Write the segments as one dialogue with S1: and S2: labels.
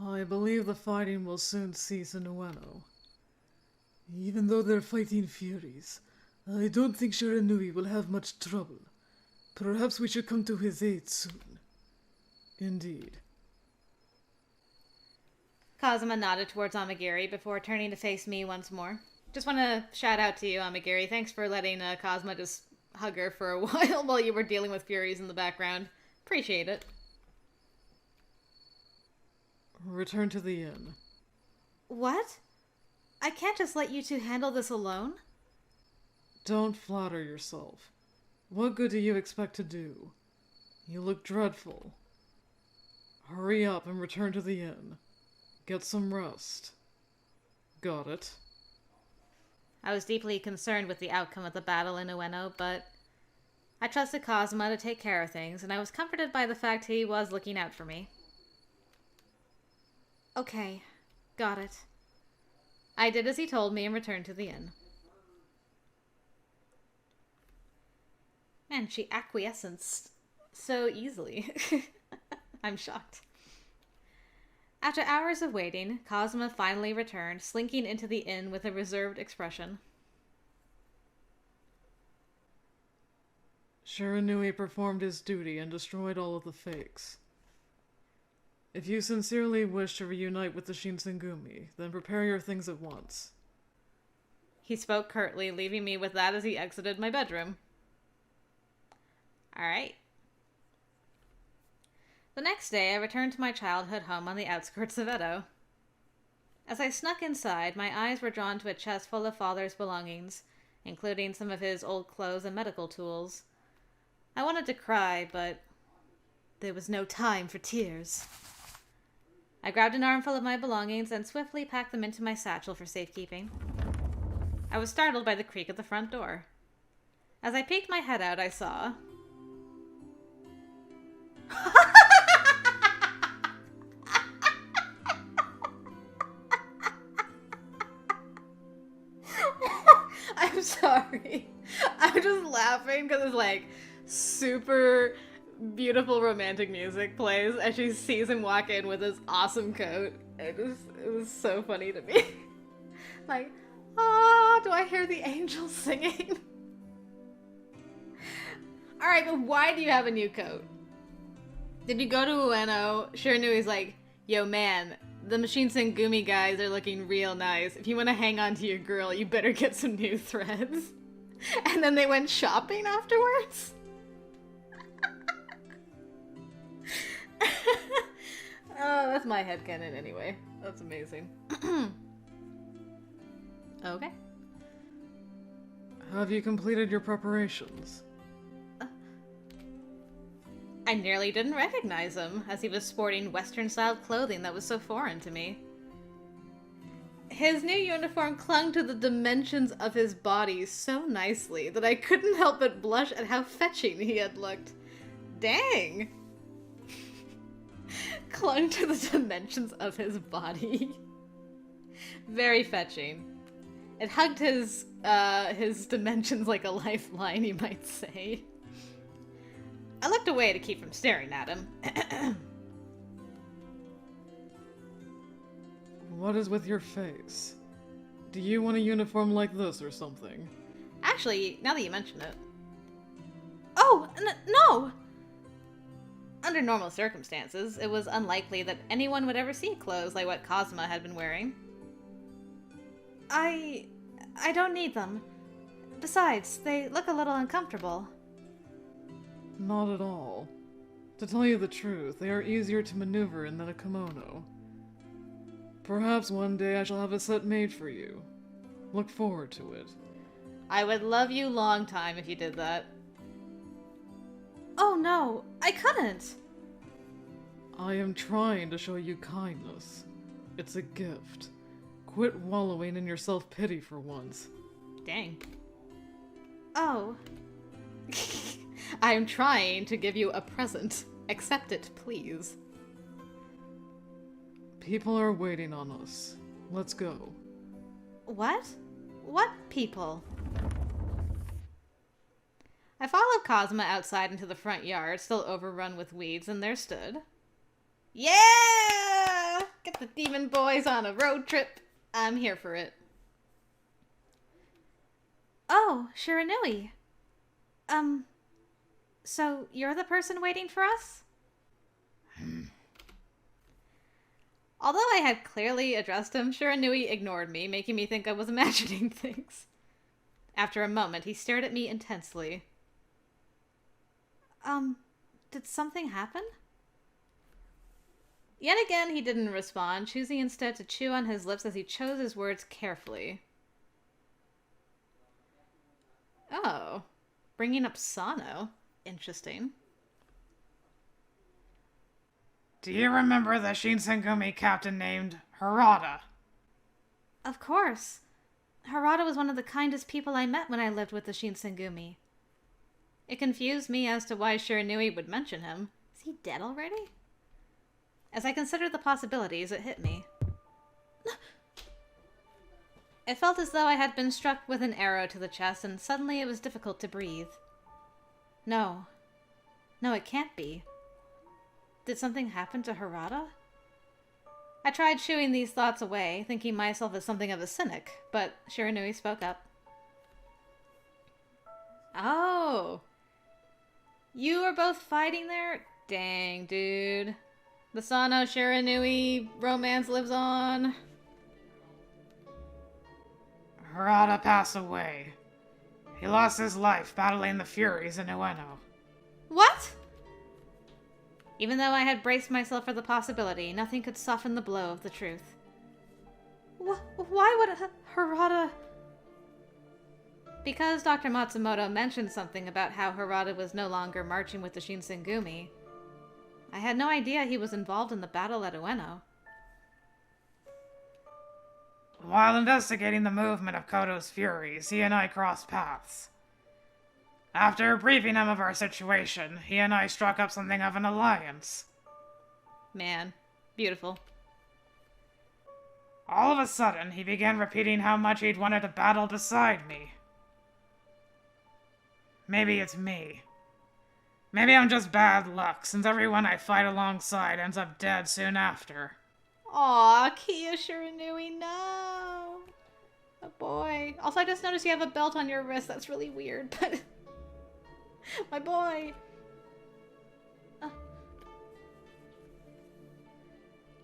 S1: I believe the fighting will soon cease in Ueno. Even though they're fighting furies, I don't think Shiranui will have much trouble. Perhaps we should come to his aid soon. Indeed.
S2: Kazuma nodded towards Amagiri before turning to face me once more. Just want to shout out to you, Amagiri. Thanks for letting Kazuma just hug her for a while you were dealing with furies in the background. Appreciate it.
S1: Return to the inn.
S2: What? I can't just let you two handle this alone?
S1: Don't flatter yourself. What good do you expect to do? You look dreadful. Hurry up and return to the inn. Get some rest. Got it?
S2: I was deeply concerned with the outcome of the battle in Ueno, but I trusted Kazuma to take care of things, and I was comforted by the fact he was looking out for me. Okay, got it. I did as he told me and returned to the inn. Man, she acquiesced so easily. I'm shocked. After hours of waiting, Kazuma finally returned, slinking into the inn with a reserved expression.
S1: Shiranui performed his duty and destroyed all of the fakes. If you sincerely wish to reunite with the Shinsengumi, then prepare your things at once.
S2: He spoke curtly, leaving me with that as he exited my bedroom. Alright. The next day, I returned to my childhood home on the outskirts of Edo. As I snuck inside, my eyes were drawn to a chest full of father's belongings, including some of his old clothes and medical tools. I wanted to cry, but there was no time for tears. I grabbed an armful of my belongings and swiftly packed them into my satchel for safekeeping. I was startled by the creak of the front door. As I peeked my head out, I saw... I'm sorry. I'm just laughing because it's like super beautiful romantic music plays and she sees him walk in with his awesome coat. It was so funny to me. Like, oh, do I hear the angels singing? Alright, but why do you have a new coat? Did you go to Ueno? Shiranui's like, yo man, the Shinsengumi guys are looking real nice. If you want to hang on to your girl, you better get some new threads. And then they went shopping afterwards? Oh, that's my headcanon anyway. That's amazing. Okay.
S1: Have you completed your preparations?
S2: I nearly didn't recognize him, as he was sporting Western-styled clothing that was so foreign to me. His new uniform clung to the dimensions of his body so nicely that I couldn't help but blush at how fetching he had looked. Dang! Clung to the dimensions of his body. Very fetching. It hugged his dimensions like a lifeline, you might say. I looked away to keep from staring at him.
S1: What is with your face? Do you want a uniform like this or something?
S2: Actually, now that you mention it. Oh, no! Under normal circumstances, it was unlikely that anyone would ever see clothes like what Kazuma had been wearing. I don't need them. Besides, they look a little uncomfortable.
S1: Not at all. To tell you the truth, they are easier to maneuver in than a kimono. Perhaps one day I shall have a set made for you. Look forward to it.
S2: I would love you long time if you did that. Oh no, I couldn't!
S1: I am trying to show you kindness. It's a gift. Quit wallowing in your self-pity for once.
S2: Dang. Oh. I am trying to give you a present. Accept it, please.
S1: People are waiting on us. Let's go.
S2: What? What people? I followed Kazuma outside into the front yard, still overrun with weeds, and there stood... Yeah! Get the demon boys on a road trip. I'm here for it. Oh, Shiranui. So you're the person waiting for us? Although I had clearly addressed him, Shiranui ignored me, making me think I was imagining things. After a moment, he stared at me intensely. Did something happen? Yet again, he didn't respond, choosing instead to chew on his lips as he chose his words carefully. Oh, bringing up Sano. Interesting.
S3: Do you remember the Shinsengumi captain named Harada?
S2: Of course. Harada was one of the kindest people I met when I lived with the Shinsengumi. It confused me as to why Shiranui would mention him. Is he dead already? As I considered the possibilities, it hit me. It felt as though I had been struck with an arrow to the chest, and suddenly it was difficult to breathe. No. No, it can't be. Did something happen to Harada? I tried shooing these thoughts away, thinking myself as something of a cynic, but Shiranui spoke up. Oh. You are both fighting there? Dang, dude. The Sano Shiranui romance lives on.
S3: Harada passed away. He lost his life battling the Furies in Ueno.
S2: What? Even though I had braced myself for the possibility, nothing could soften the blow of the truth. Why would Harada... Because Dr. Matsumoto mentioned something about how Harada was no longer marching with the Shinsengumi, I had no idea he was involved in the battle at Ueno.
S3: While investigating the movement of Koto's Furies, he and I crossed paths. After briefing him of our situation, he and I struck up something of an alliance.
S2: Man, beautiful.
S3: All of a sudden, he began repeating how much he'd wanted to battle beside me. Maybe it's me. Maybe I'm just bad luck, since everyone I fight alongside ends up dead soon after.
S2: Aw, Kia Shiranui, no! Oh boy. Also, I just noticed you have a belt on your wrist. That's really weird, but... My boy!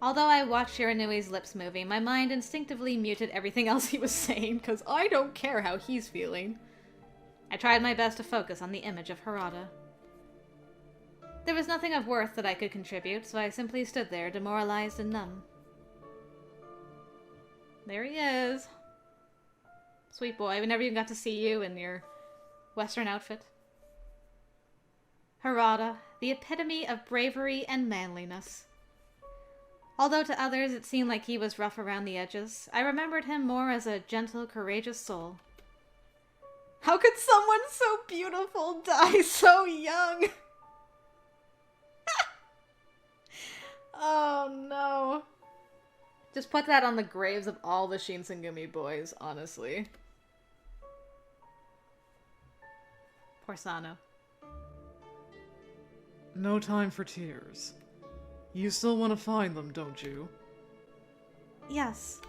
S2: Although I watched Shiranui's lips moving, my mind instinctively muted everything else he was saying, because I don't care how he's feeling. I tried my best to focus on the image of Harada. There was nothing of worth that I could contribute, so I simply stood there, demoralized and numb. There he is. Sweet boy, we never even got to see you in your Western outfit. Harada, the epitome of bravery and manliness. Although to others it seemed like he was rough around the edges, I remembered him more as a gentle, courageous soul. How could someone so beautiful die so young? Oh no. Just put that on the graves of all the Shinsengumi boys, honestly. Poor Sano.
S1: No time for tears. You still want to find them, don't you?
S2: Yes.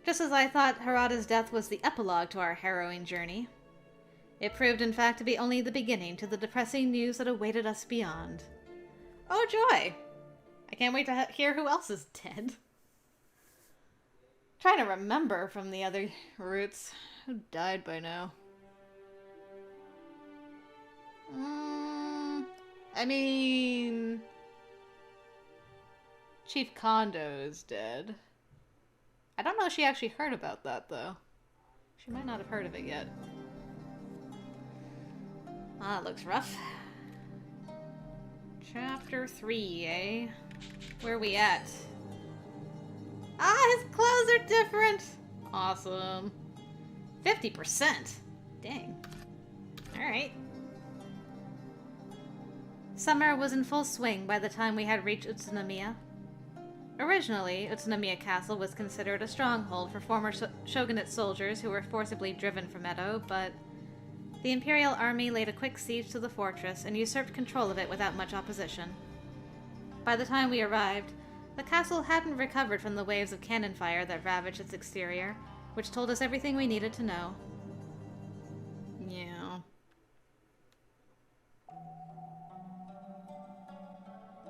S2: Just as I thought Harada's death was the epilogue to our harrowing journey, it proved in fact to be only the beginning to the depressing news that awaited us beyond. Oh joy! I can't wait to hear who else is dead. Trying to remember from the other routes who died by now. I mean... Chief Condo is dead. I don't know if she actually heard about that, though. She might not have heard of it yet. Ah, it looks rough. Chapter 3, eh? Where are we at? Ah, his clothes are different! Awesome. 50%? Dang. Alright. Summer was in full swing by the time we had reached Utsunomiya. Originally, Utsunomiya Castle was considered a stronghold for former shogunate soldiers who were forcibly driven from Edo, but the Imperial Army laid a quick siege to the fortress and usurped control of it without much opposition. By the time we arrived, The castle hadn't recovered from the waves of cannon fire that ravaged its exterior, which told us everything we needed to know. Yeah.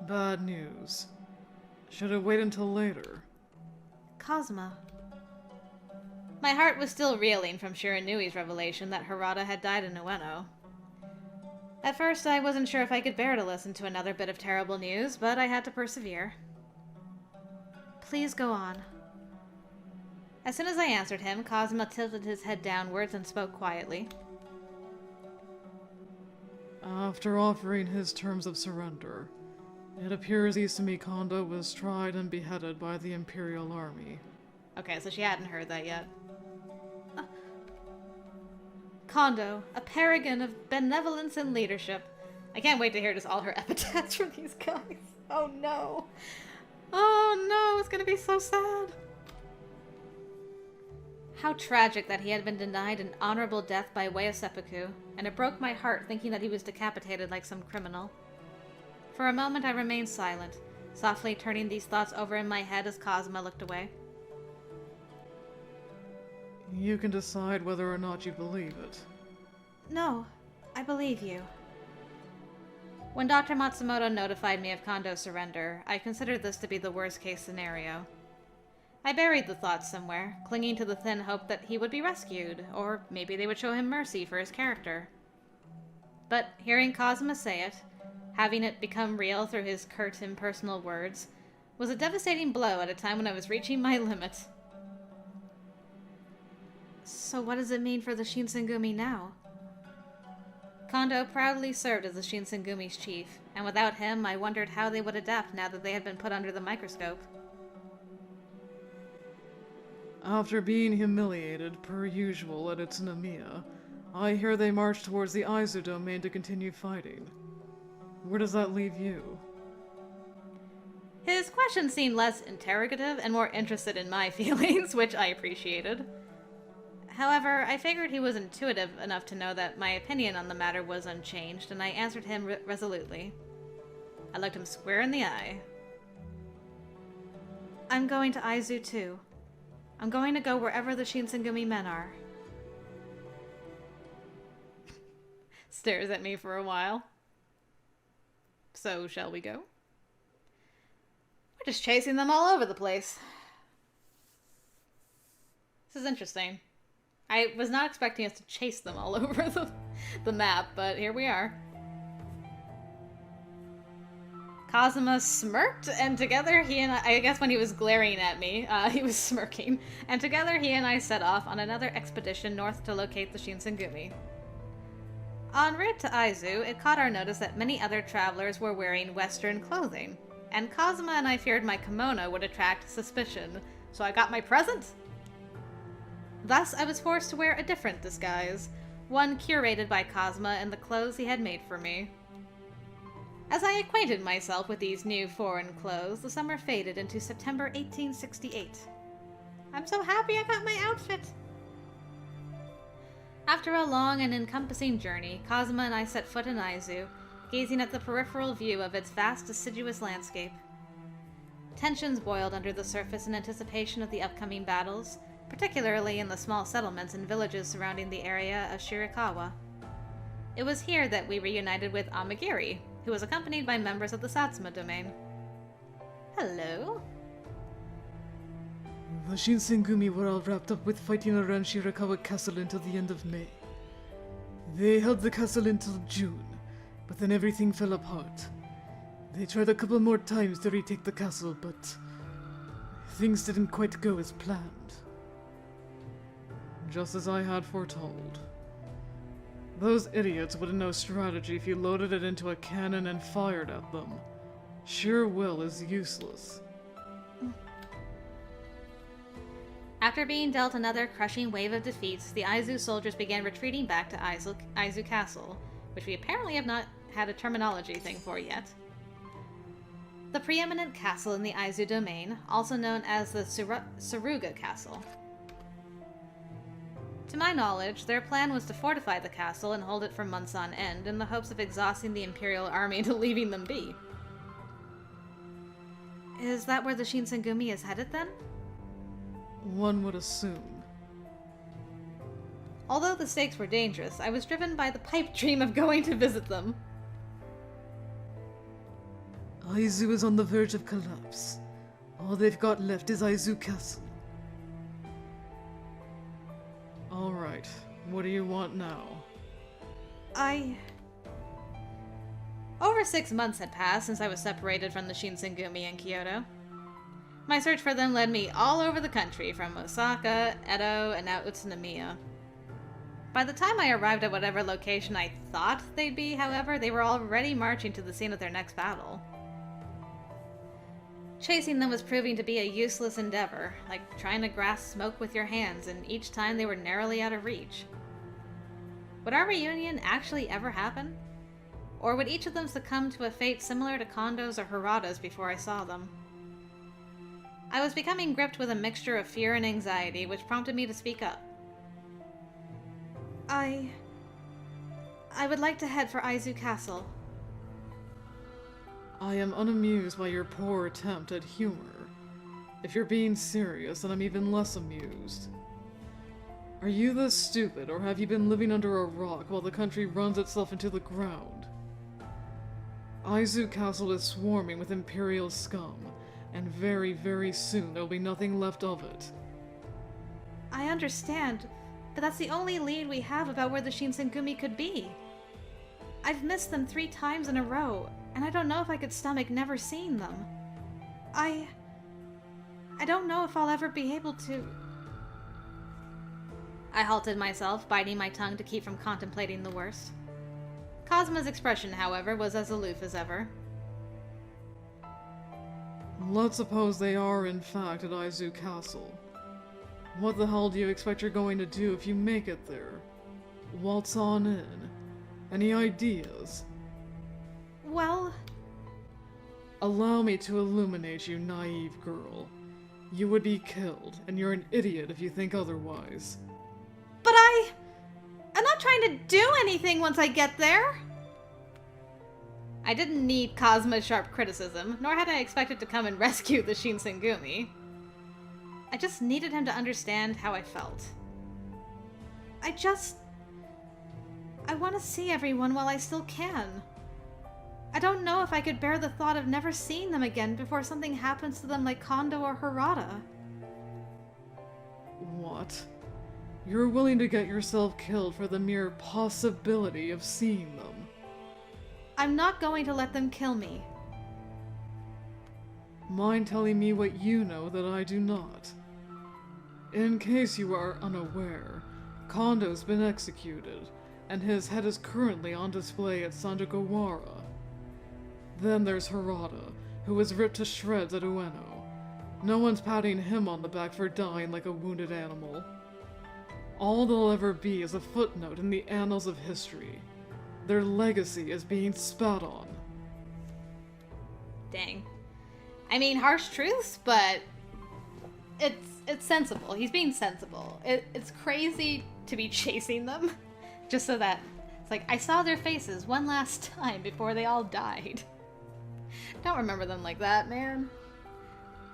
S1: Bad news. Should have waited until later.
S2: Cosma. My heart was still reeling from Shiranui's revelation that Harada had died in Ueno. At first, I wasn't sure if I could bear to listen to another bit of terrible news, but I had to persevere. Please go on. As soon as I answered him, Cosma tilted his head downwards and spoke quietly.
S1: After offering his terms of surrender, it appears Isumi Condo was tried and beheaded by the Imperial Army.
S2: Okay, so she hadn't heard that yet. Condo, a paragon of benevolence and leadership. I can't wait to hear just all her epithets from these guys. Oh no. Oh no, it's gonna be so sad. How tragic that he had been denied an honorable death by way of seppuku, and it broke my heart thinking that he was decapitated like some criminal. For a moment I remained silent, softly turning these thoughts over in my head as Cosma looked away.
S1: You can decide whether or not you believe it.
S2: No, I believe you. When Dr. Matsumoto notified me of Kondo's surrender, I considered this to be the worst-case scenario. I buried the thoughts somewhere, clinging to the thin hope that he would be rescued, or maybe they would show him mercy for his character. But hearing Cosma say it, having it become real through his curt, impersonal words, was a devastating blow at a time when I was reaching my limit. So what does it mean for the Shinsengumi now? Kondo proudly served as the Shinsengumi's chief, and without him I wondered how they would adapt now that they had been put under the microscope.
S1: After being humiliated, per usual, at Utsunomiya, I hear they march towards the Aizu domain to continue fighting. Where does that leave you?
S2: His question seemed less interrogative and more interested in my feelings, which I appreciated. However, I figured he was intuitive enough to know that my opinion on the matter was unchanged, and I answered him resolutely. I looked him square in the eye. I'm going to Aizu too. I'm going to go wherever the Shinsengumi men are. Stares at me for a while. So, shall we go? We're just chasing them all over the place. This is interesting. I was not expecting us to chase them all over the map, but here we are. Kazuma smirked, and together he and I guess when he was glaring at me, he was smirking, and together he and I set off on another expedition north to locate the Shinsengumi. En route to Aizu, it caught our notice that many other travelers were wearing Western clothing, and Kazuma and I feared my kimono would attract suspicion, so I got my present. Thus, I was forced to wear a different disguise, one curated by Kazuma in the clothes he had made for me. As I acquainted myself with these new foreign clothes, the summer faded into September 1868. I'm so happy I got my outfit! After a long and encompassing journey, Kazuma and I set foot in Aizu, gazing at the peripheral view of its vast, deciduous landscape. Tensions boiled under the surface in anticipation of the upcoming battles, particularly in the small settlements and villages surrounding the area of Shirakawa. It was here that we reunited with Amagiri, who was accompanied by members of the Satsuma domain. Hello?
S1: The Shinsengumi were all wrapped up with fighting around Shirakawa Castle until the end of May. They held the castle until June, but then everything fell apart. They tried a couple more times to retake the castle, but things didn't quite go as planned. Just as I had foretold. Those idiots wouldn't know strategy if you loaded it into a cannon and fired at them. Sheer will is useless.
S2: After being dealt another crushing wave of defeats, the Aizu soldiers began retreating back to Aizu Castle, which we apparently have not had a terminology thing for yet. The preeminent castle in the Aizu domain, also known as the Tsuruga Castle. To my knowledge, their plan was to fortify the castle and hold it for months on end in the hopes of exhausting the Imperial Army into leaving them be. Is that where the Shinsengumi is headed then?
S1: One would assume.
S2: Although the stakes were dangerous, I was driven by the pipe dream of going to visit them.
S1: Aizu is on the verge of collapse. All they've got left is Aizu Castle. Alright, what do you want now?
S2: Over 6 months had passed since I was separated from the Shinsengumi in Kyoto. My search for them led me all over the country, from Osaka, Edo, and now Utsunomiya. By the time I arrived at whatever location I thought they'd be, however, they were already marching to the scene of their next battle. Chasing them was proving to be a useless endeavor, like trying to grasp smoke with your hands, and each time they were narrowly out of reach. Would our reunion actually ever happen? Or would each of them succumb to a fate similar to Condo's or Harada's before I saw them? I was becoming gripped with a mixture of fear and anxiety, which prompted me to speak up. I would like to head for Aizu Castle.
S1: I am unamused by your poor attempt at humor. If you're being serious, then I'm even less amused. Are you this stupid, or have you been living under a rock while the country runs itself into the ground? Aizu Castle is swarming with Imperial scum, and very, very soon there will be nothing left of it.
S2: I understand, but that's the only lead we have about where the Shinsengumi could be. I've missed them 3 times in a row, and I don't know if I could stomach never seeing them. I don't know if I'll ever be able to... I halted myself, biting my tongue to keep from contemplating the worst. Kazuma's expression, however, was as aloof as ever.
S1: Let's suppose they are, in fact, at Aizu Castle. What the hell do you expect you're going to do if you make it there? Waltz on in. Any ideas?
S2: Well...
S1: Allow me to illuminate you, naive girl. You would be killed, and you're an idiot if you think otherwise.
S2: But I'm not trying to do anything once I get there! I didn't need Kazuma's sharp criticism, nor had I expected to come and rescue the Shinsengumi. I just needed him to understand how I felt. I want to see everyone while I still can. I don't know if I could bear the thought of never seeing them again before something happens to them like Condo or Harada.
S1: What? You're willing to get yourself killed for the mere possibility of seeing them?
S2: I'm not going to let them kill me.
S1: Mind telling me what you know that I do not? In case you are unaware, Kondo's been executed, and his head is currently on display at Sanjigawara. Then there's Harada, who was ripped to shreds at Ueno. No one's patting him on the back for dying like a wounded animal. All they'll ever be is a footnote in the annals of history. Their legacy is being spat on.
S2: Dang. I mean, harsh truths, but it's sensible. He's being sensible. It's crazy to be chasing them, just so that it's like, I saw their faces one last time before they all died. Don't remember them like that, man.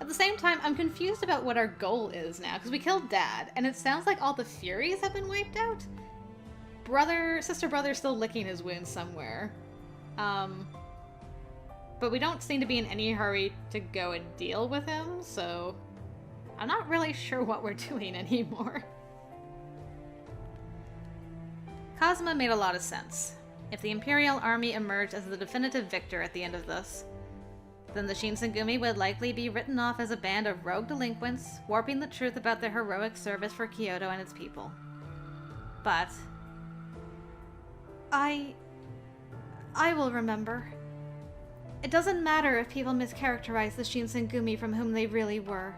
S2: At the same time, I'm confused about what our goal is now, because we killed Dad, and it sounds like all the Furies have been wiped out. Sister brother's still licking his wounds somewhere. But we don't seem to be in any hurry to go and deal with him, so I'm not really sure what we're doing anymore. Kazuma made a lot of sense. If the Imperial Army emerged as the definitive victor at the end of this, then the Shinsengumi would likely be written off as a band of rogue delinquents, warping the truth about their heroic service for Kyoto and its people. But I will remember. It doesn't matter if people mischaracterize the Shinsengumi from whom they really were.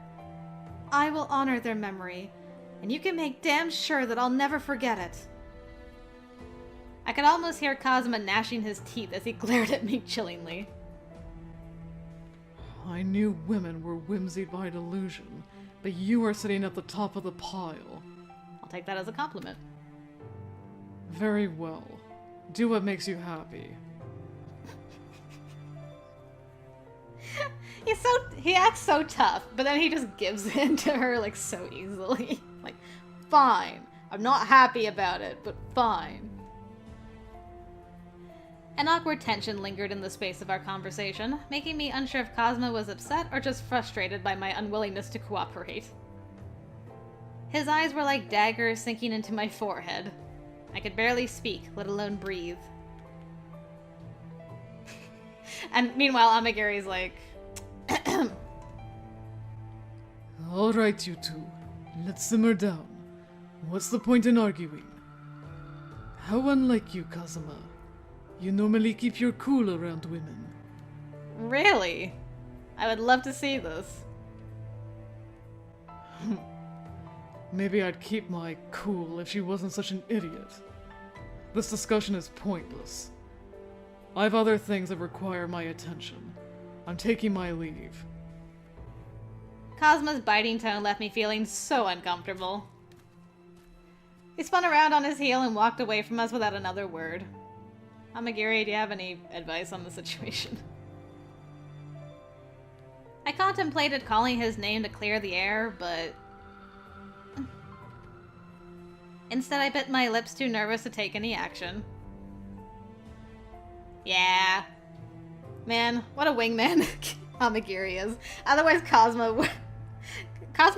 S2: I will honor their memory, and you can make damn sure that I'll never forget it. I could almost hear Kazuma gnashing his teeth as he glared at me chillingly.
S1: I knew women were whimsied by delusion, but you are sitting at the top of the pile.
S2: I'll take that as a compliment.
S1: Very well. Do what makes you happy.
S2: He acts so tough, but then he just gives in to her like so easily. Like, fine. I'm not happy about it, but fine. An awkward tension lingered in the space of our conversation, making me unsure if Cosmo was upset or just frustrated by my unwillingness to cooperate. His eyes were like daggers sinking into my forehead. I could barely speak, let alone breathe. And meanwhile, Amagiri's like...
S1: Alright, you two. Let's simmer down. What's the point in arguing? How unlike you, Kazuma. You normally keep your cool around women.
S2: Really? I would love to see this.
S1: Maybe I'd keep my cool if she wasn't such an idiot. This discussion is pointless. I've other things that require my attention. I'm taking my leave.
S2: Cosmo's biting tone left me feeling so uncomfortable. He spun around on his heel and walked away from us without another word. Amagiri, do you have any advice on the situation? I contemplated calling his name to clear the air, but... Instead, I bit my lips, too nervous to take any action. Yeah. Man, what a wingman Amagiri is. Otherwise, Cosmo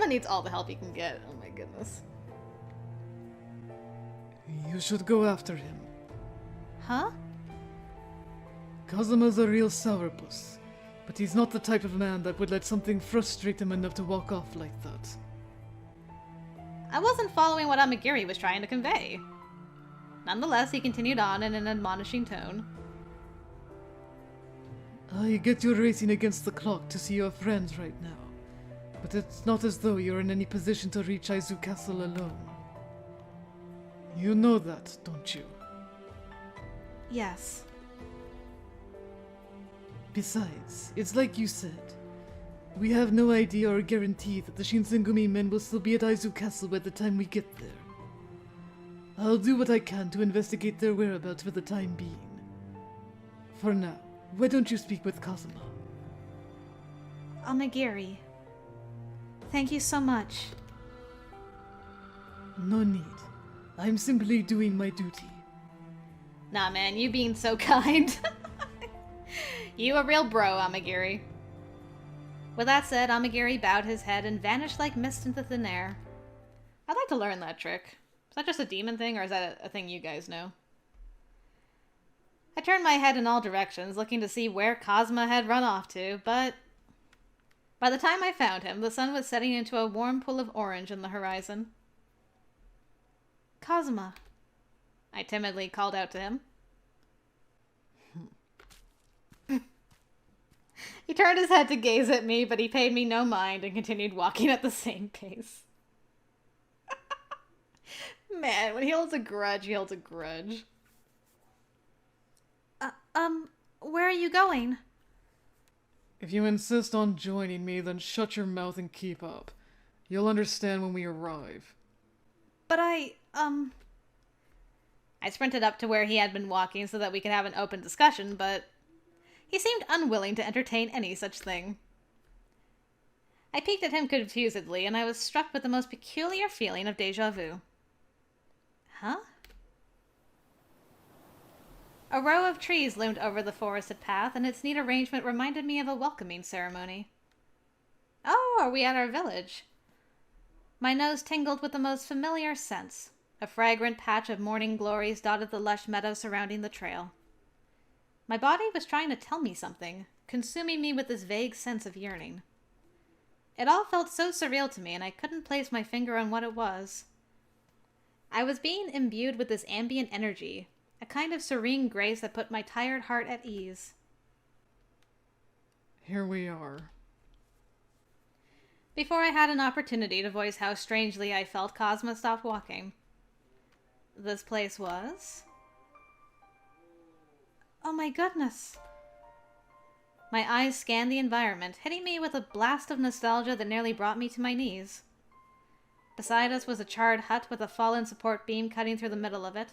S2: needs all the help he can get. Oh my goodness.
S1: You should go after him.
S2: Huh?
S1: Kazuma's a real sourpuss, but he's not the type of man that would let something frustrate him enough to walk off like that.
S2: I wasn't following what Amagiri was trying to convey. Nonetheless, he continued on in an admonishing tone.
S1: I get you're racing against the clock to see your friends right now, but it's not as though you're in any position to reach Aizu Castle alone. You know that, don't you?
S2: Yes.
S1: Besides, it's like you said. We have no idea or guarantee that the Shinsengumi men will still be at Aizu Castle by the time we get there. I'll do what I can to investigate their whereabouts for the time being. For now, why don't you speak with Kazuma?
S2: Amagiri. Thank you so much.
S1: No need. I'm simply doing my duty.
S2: Nah, man, you being so kind. You a real bro, Amagiri. With that said, Amagiri bowed his head and vanished like mist into thin air. I'd like to learn that trick. Is that just a demon thing, or is that a thing you guys know? I turned my head in all directions, looking to see where Cosma had run off to, but... By the time I found him, the sun was setting into a warm pool of orange in the horizon. Cosma, I timidly called out to him. He turned his head to gaze at me, but he paid me no mind and continued walking at the same pace. Man, when he holds a grudge, he holds a grudge. Where are you going?
S1: If you insist on joining me, then shut your mouth and keep up. You'll understand when we arrive.
S2: But I sprinted up to where he had been walking so that we could have an open discussion, but he seemed unwilling to entertain any such thing. I peeked at him confusedly, and I was struck with the most peculiar feeling of déjà vu. Huh? A row of trees loomed over the forested path, and its neat arrangement reminded me of a welcoming ceremony. Oh, are we at our village? My nose tingled with the most familiar scents. A fragrant patch of morning glories dotted the lush meadow surrounding the trail. My body was trying to tell me something, consuming me with this vague sense of yearning. It all felt so surreal to me, and I couldn't place my finger on what it was. I was being imbued with this ambient energy, a kind of serene grace that put my tired heart at ease.
S1: Here we are.
S2: Before I had an opportunity to voice how strangely I felt, Cosma stopped walking. This place was? Oh my goodness. My eyes scanned the environment, hitting me with a blast of nostalgia that nearly brought me to my knees. Beside us was a charred hut with a fallen support beam cutting through the middle of it,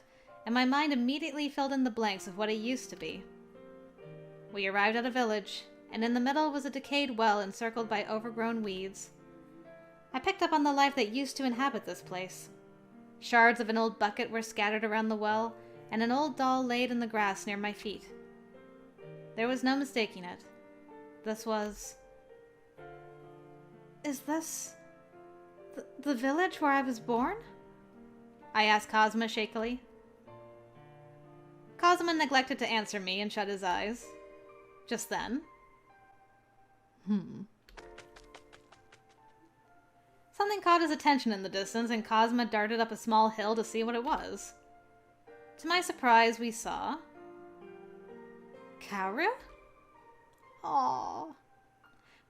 S2: and my mind immediately filled in the blanks of what it used to be. We arrived at a village, and in the middle was a decayed well encircled by overgrown weeds. I picked up on the life that used to inhabit this place. Shards of an old bucket were scattered around the well, and an old doll laid in the grass near my feet. There was no mistaking it. This was... Is this... the village where I was born? I asked Kazuma shakily. Kazuma neglected to answer me and shut his eyes. Just then. Something caught his attention in the distance, and Kazuma darted up a small hill to see what it was. To my surprise, we saw... Kaoru? Aww.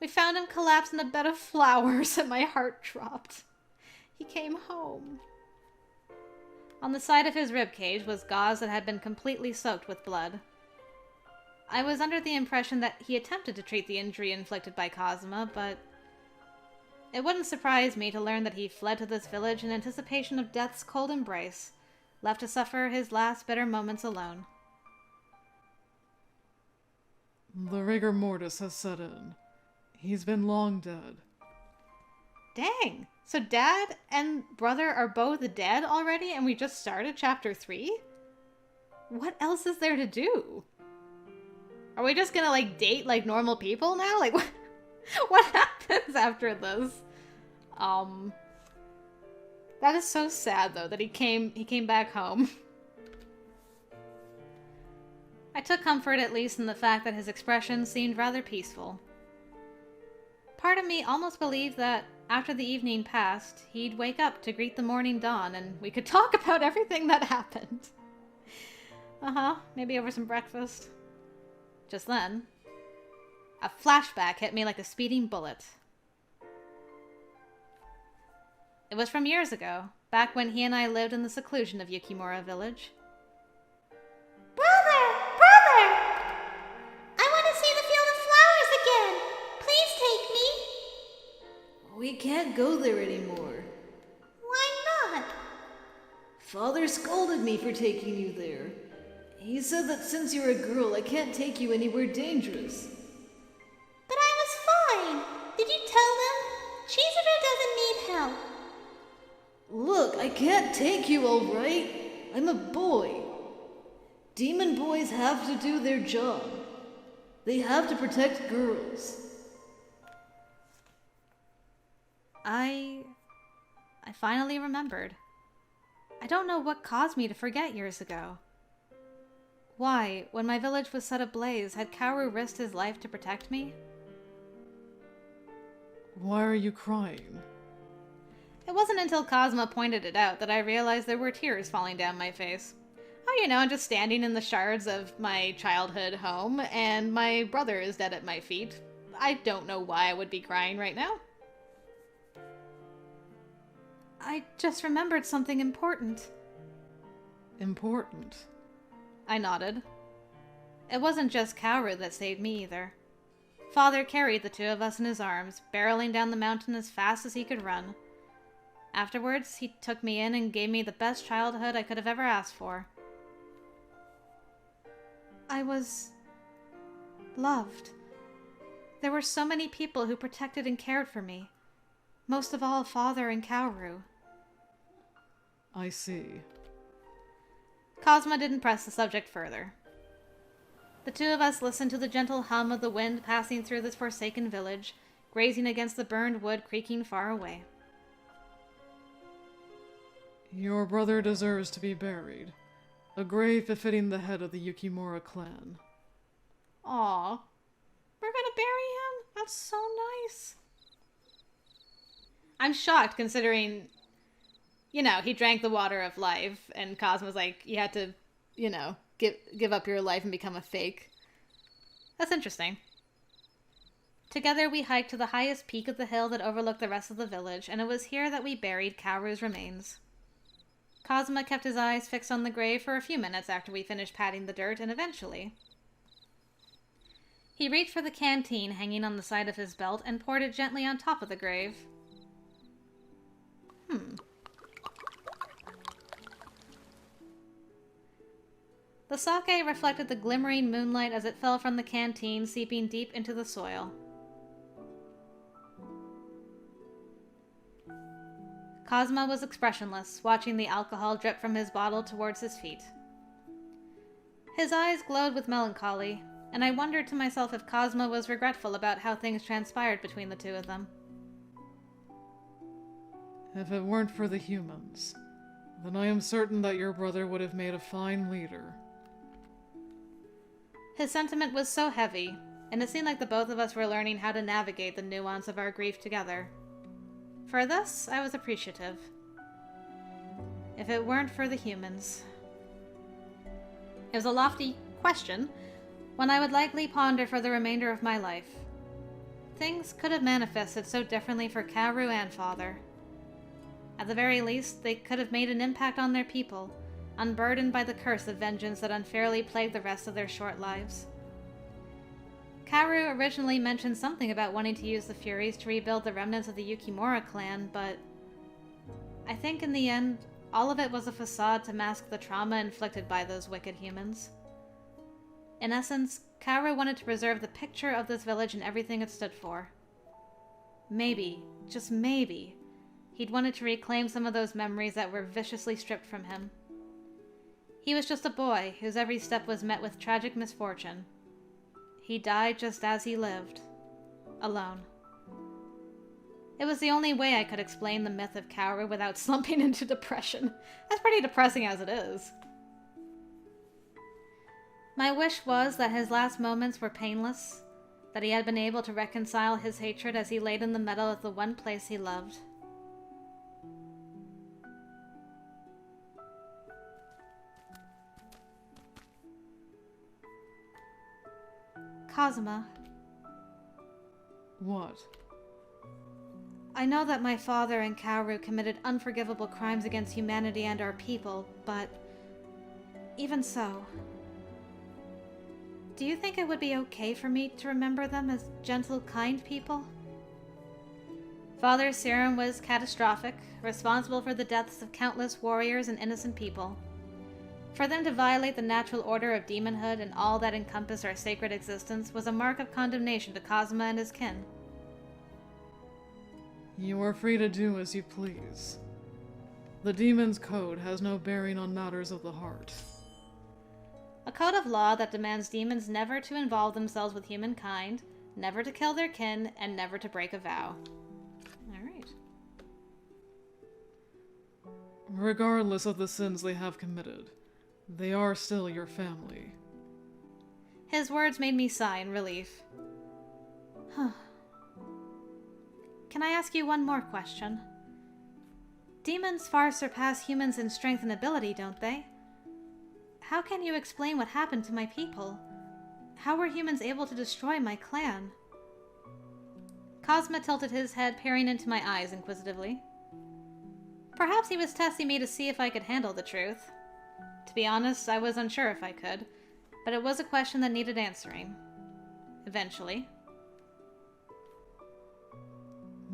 S2: We found him collapsed in a bed of flowers, and my heart dropped. He came home. On the side of his ribcage was gauze that had been completely soaked with blood. I was under the impression that he attempted to treat the injury inflicted by Kazuma, but it wouldn't surprise me to learn that he fled to this village in anticipation of death's cold embrace, left to suffer his last bitter moments alone.
S1: The rigor mortis has set in. He's been long dead.
S2: Dang! So Dad and brother are both dead already, and we just started Chapter 3? What else is there to do? Are we just gonna, date like normal people now? What happens after this? That is so sad, though, that he came back home. I took comfort, at least, in the fact that his expression seemed rather peaceful. Part of me almost believed that, after the evening passed, he'd wake up to greet the morning dawn, and we could talk about everything that happened. Maybe over some breakfast. Just then, a flashback hit me like a speeding bullet. It was from years ago, back when he and I lived in the seclusion of Yukimura village.
S4: Brother! I want to see the field of flowers again! Please take me!
S5: We can't go there anymore.
S4: Why not?
S5: Father scolded me for taking you there. He said that since you're a girl, I can't take you anywhere dangerous.
S4: But I was fine! Did you tell them? Chizuru doesn't need help.
S5: Look, I can't take you, all right? I'm a boy. Demon boys have to do their job. They have to protect girls.
S2: I finally remembered. I don't know what caused me to forget years ago. Why, when my village was set ablaze, had Kaoru risked his life to protect me?
S1: Why are you crying?
S2: It wasn't until Kazuma pointed it out that I realized there were tears falling down my face. Oh, I'm just standing in the shards of my childhood home, and my brother is dead at my feet. I don't know why I would be crying right now. I just remembered something important.
S1: Important?
S2: I nodded. It wasn't just Kaoru that saved me either. Father carried the two of us in his arms, barreling down the mountain as fast as he could run. Afterwards, he took me in and gave me the best childhood I could have ever asked for. I was... loved. There were so many people who protected and cared for me. Most of all, Father and Kaoru.
S1: I see.
S2: Kazuma didn't press the subject further. The two of us listened to the gentle hum of the wind passing through this forsaken village, grazing against the burned wood creaking far away.
S1: Your brother deserves to be buried. A grave befitting the head of the Yukimura clan.
S2: Aw. We're gonna bury him? That's so nice. I'm shocked considering, he drank the water of life, and Cosmo's like, you had to, give up your life and become a fake. That's interesting. Together we hiked to the highest peak of the hill that overlooked the rest of the village, and it was here that we buried Kaoru's remains. Kazuma kept his eyes fixed on the grave for a few minutes after we finished patting the dirt, and eventually... he reached for the canteen hanging on the side of his belt and poured it gently on top of the grave. The sake reflected the glimmering moonlight as it fell from the canteen, seeping deep into the soil. Kazuma was expressionless, watching the alcohol drip from his bottle towards his feet. His eyes glowed with melancholy, and I wondered to myself if Kazuma was regretful about how things transpired between the two of them.
S1: If it weren't for the humans, then I am certain that your brother would have made a fine leader.
S2: His sentiment was so heavy, and it seemed like the both of us were learning how to navigate the nuance of our grief together. For this, I was appreciative. If it weren't for the humans. It was a lofty question, one I would likely ponder for the remainder of my life. Things could have manifested so differently for Kaoru and Father. At the very least, they could have made an impact on their people, unburdened by the curse of vengeance that unfairly plagued the rest of their short lives. Kaoru originally mentioned something about wanting to use the Furies to rebuild the remnants of the Yukimura clan, but I think in the end, all of it was a facade to mask the trauma inflicted by those wicked humans. In essence, Kaoru wanted to preserve the picture of this village and everything it stood for. Maybe, just maybe, he'd wanted to reclaim some of those memories that were viciously stripped from him. He was just a boy whose every step was met with tragic misfortune. He died just as he lived, alone. It was the only way I could explain the myth of Kaoru without slumping into depression. That's pretty depressing as it is. My wish was that his last moments were painless, that he had been able to reconcile his hatred as he laid in the meadow of the one place he loved. Kazuma.
S1: What?
S2: I know that my father and Kaoru committed unforgivable crimes against humanity and our people, but even so, do you think it would be okay for me to remember them as gentle, kind people? Father's serum was catastrophic, responsible for the deaths of countless warriors and innocent people. For them to violate the natural order of demonhood and all that encompassed our sacred existence was a mark of condemnation to Kazuma and his kin.
S1: You are free to do as you please. The demon's code has no bearing on matters of the heart.
S2: A code of law that demands demons never to involve themselves with humankind, never to kill their kin, and never to break a vow. Alright.
S1: Regardless of the sins they have committed, they are still your family.
S2: His words made me sigh in relief. Can I ask you one more question? Demons far surpass humans in strength and ability, don't they? How can you explain what happened to my people? How were humans able to destroy my clan? Kazuma tilted his head, peering into my eyes inquisitively. Perhaps he was testing me to see if I could handle the truth. To be honest, I was unsure if I could, but it was a question that needed answering. Eventually.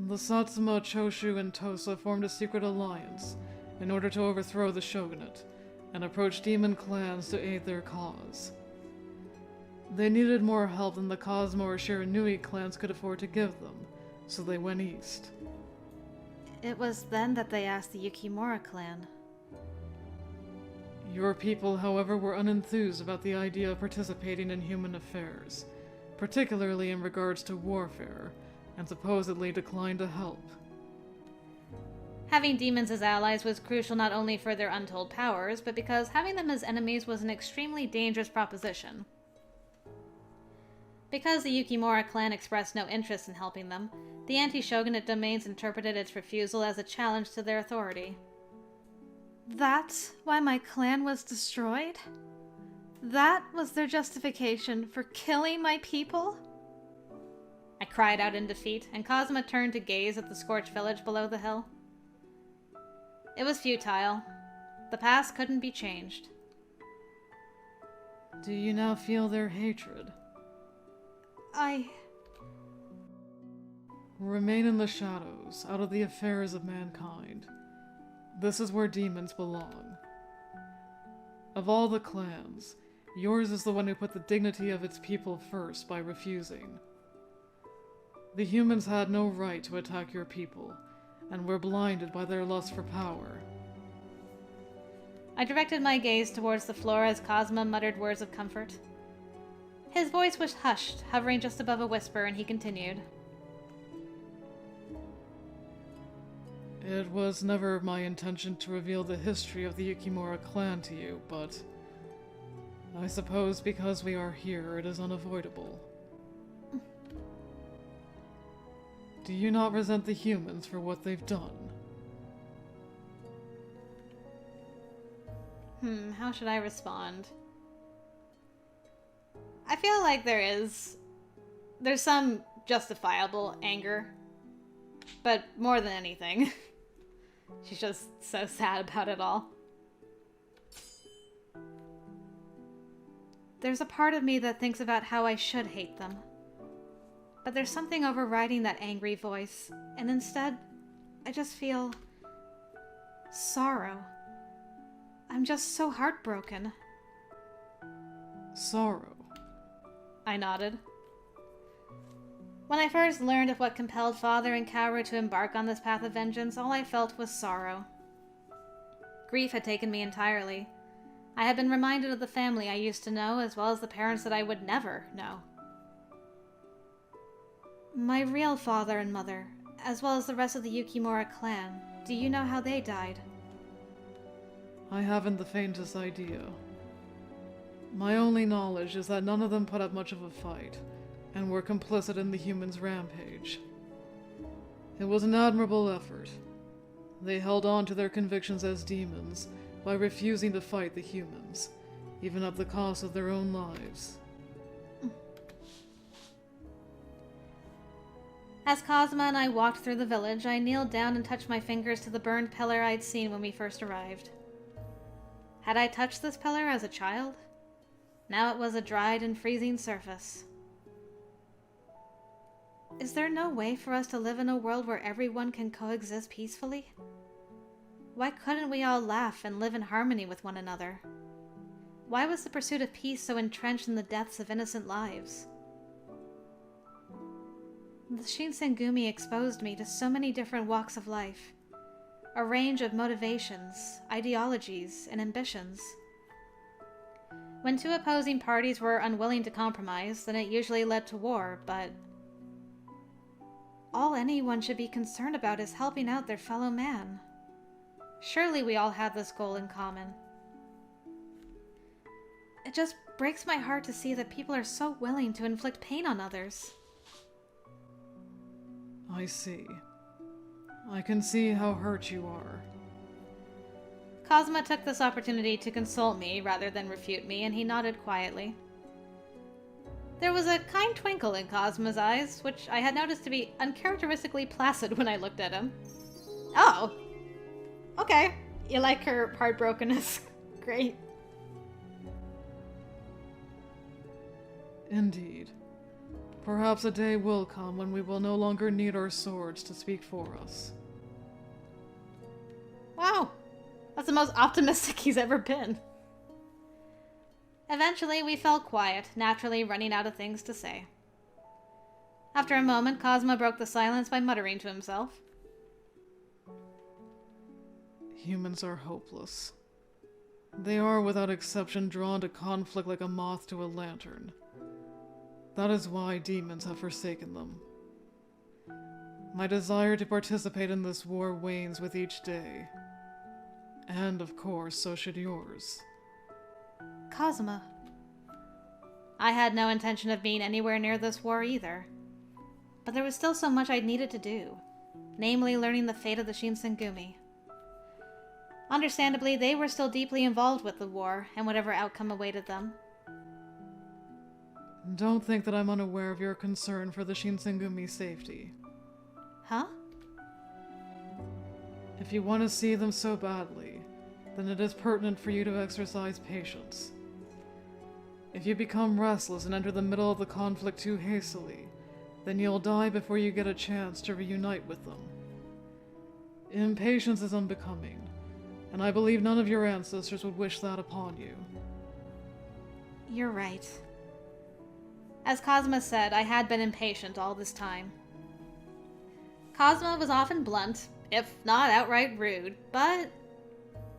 S1: The Satsuma, Choshu, and Tosa formed a secret alliance in order to overthrow the shogunate and approach demon clans to aid their cause. They needed more help than the Cosmo or Shiranui clans could afford to give them, so they went east.
S2: It was then that they asked the Yukimura clan.
S1: Your people, however, were unenthused about the idea of participating in human affairs, particularly in regards to warfare, and supposedly declined to help.
S2: Having demons as allies was crucial not only for their untold powers, but because having them as enemies was an extremely dangerous proposition. Because the Yukimura clan expressed no interest in helping them, the anti-shogunate domains interpreted its refusal as a challenge to their authority. That's why my clan was destroyed? That was their justification for killing my people? I cried out in defeat, and Kazuma turned to gaze at the scorched village below the hill. It was futile. The past couldn't be changed.
S1: Do you now feel their hatred? Remain in the shadows, out of the affairs of mankind. This is where demons belong. Of all the clans, yours is the one who put the dignity of its people first by refusing. The humans had no right to attack your people, and were blinded by their lust for power.
S2: I directed my gaze towards the floor as Cosmo muttered words of comfort. His voice was hushed, hovering just above a whisper, and he continued.
S1: It was never my intention to reveal the history of the Yukimura clan to you, but I suppose because we are here, it is unavoidable. Do you not resent the humans for what they've done?
S2: How should I respond? I feel like there's some justifiable anger, but more than anything, she's just so sad about it all. There's a part of me that thinks about how I should hate them, but there's something overriding that angry voice, and instead, I just feel sorrow. I'm just so heartbroken.
S1: Sorrow.
S2: I nodded. When I first learned of what compelled Father and Kaoru to embark on this path of vengeance, all I felt was sorrow. Grief had taken me entirely. I had been reminded of the family I used to know, as well as the parents that I would never know. My real father and mother, as well as the rest of the Yukimura clan, do you know how they died?
S1: I haven't the faintest idea. My only knowledge is that none of them put up much of a fight, and were complicit in the humans' rampage. It was an admirable effort. They held on to their convictions as demons by refusing to fight the humans, even at the cost of their own lives.
S2: As Cosma and I walked through the village, I kneeled down and touched my fingers to the burned pillar I'd seen when we first arrived. Had I touched this pillar as a child? Now it was a dried and freezing surface. Is there no way for us to live in a world where everyone can coexist peacefully? Why couldn't we all laugh and live in harmony with one another? Why was the pursuit of peace so entrenched in the deaths of innocent lives? The Shinsengumi exposed me to so many different walks of life, a range of motivations, ideologies, and ambitions. When two opposing parties were unwilling to compromise, then it usually led to war, but all anyone should be concerned about is helping out their fellow man. Surely we all had this goal in common. It just breaks my heart to see that people are so willing to inflict pain on others.
S1: I see. I can see how hurt you are.
S2: Cosma took this opportunity to console me rather than refute me, and he nodded quietly. There was a kind twinkle in Cosma's eyes, which I had noticed to be uncharacteristically placid when I looked at him. Oh. Okay. You like her heartbrokenness. Great.
S1: Indeed. Perhaps a day will come when we will no longer need our swords to speak for us.
S2: Wow. That's the most optimistic he's ever been. Eventually, we fell quiet, naturally running out of things to say. After a moment, Cosmo broke the silence by muttering to himself.
S1: Humans are hopeless. They are, without exception, drawn to conflict like a moth to a lantern. That is why demons have forsaken them. My desire to participate in this war wanes with each day. And, of course, so should yours.
S2: Cosma. I had no intention of being anywhere near this war either. But there was still so much I needed to do, namely learning the fate of the Shinsengumi. Understandably, they were still deeply involved with the war and whatever outcome awaited them.
S1: Don't think that I'm unaware of your concern for the Shinsengumi's safety.
S2: Huh?
S1: If you want to see them so badly, then it is pertinent for you to exercise patience. If you become restless and enter the middle of the conflict too hastily, then you'll die before you get a chance to reunite with them. Impatience is unbecoming, and I believe none of your ancestors would wish that upon you.
S2: You're right. As Cosma said, I had been impatient all this time. Cosma was often blunt, if not outright rude, but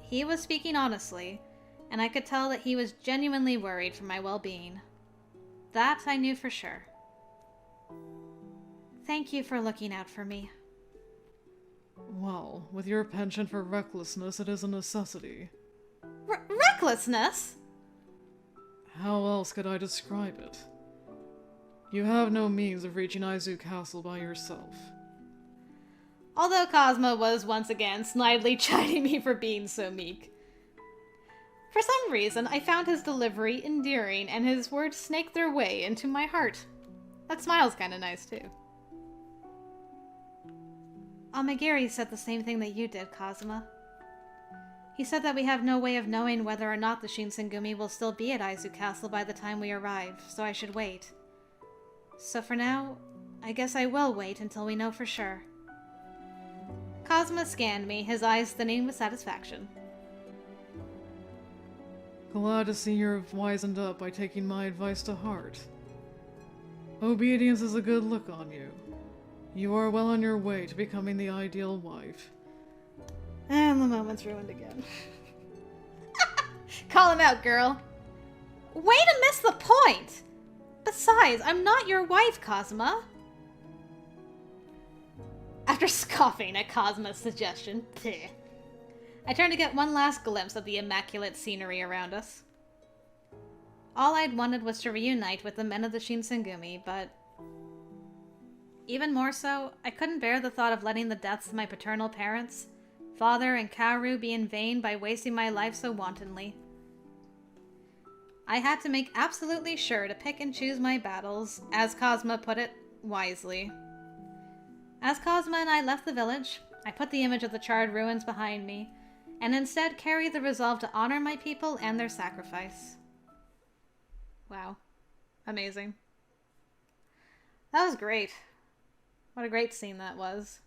S2: he was speaking honestly, and I could tell that he was genuinely worried for my well-being. That I knew for sure. Thank you for looking out for me.
S1: Well, with your penchant for recklessness, it is a necessity.
S2: Recklessness?
S1: How else could I describe it? You have no means of reaching Izu Castle by yourself.
S2: Although Cosmo was once again snidely chiding me for being so meek. For some reason, I found his delivery endearing, and his words snaked their way into my heart. That smile's kinda nice, too. Amagiri said the same thing that you did, Cosma. He said that we have no way of knowing whether or not the Shinsengumi will still be at Izu Castle by the time we arrive, so I should wait. So for now, I guess I will wait until we know for sure. Cosma scanned me, his eyes thinning with satisfaction.
S1: Glad to see you're wizened up by taking my advice to heart. Obedience is a good look on you. You are well on your way to becoming the ideal wife.
S2: And the moment's ruined again. Call him out, girl. Way to miss the point! Besides, I'm not your wife, Cosma. After scoffing at Cosma's suggestion, I turned to get one last glimpse of the immaculate scenery around us. All I'd wanted was to reunite with the men of the Shinsengumi, but even more so, I couldn't bear the thought of letting the deaths of my paternal parents, father and Kaoru, be in vain by wasting my life so wantonly. I had to make absolutely sure to pick and choose my battles, as Cosma put it, wisely. As Cosma and I left the village, I put the image of the charred ruins behind me, and instead carried the resolve to honor my people and their sacrifice. Wow. Amazing. That was great. What a great scene that was.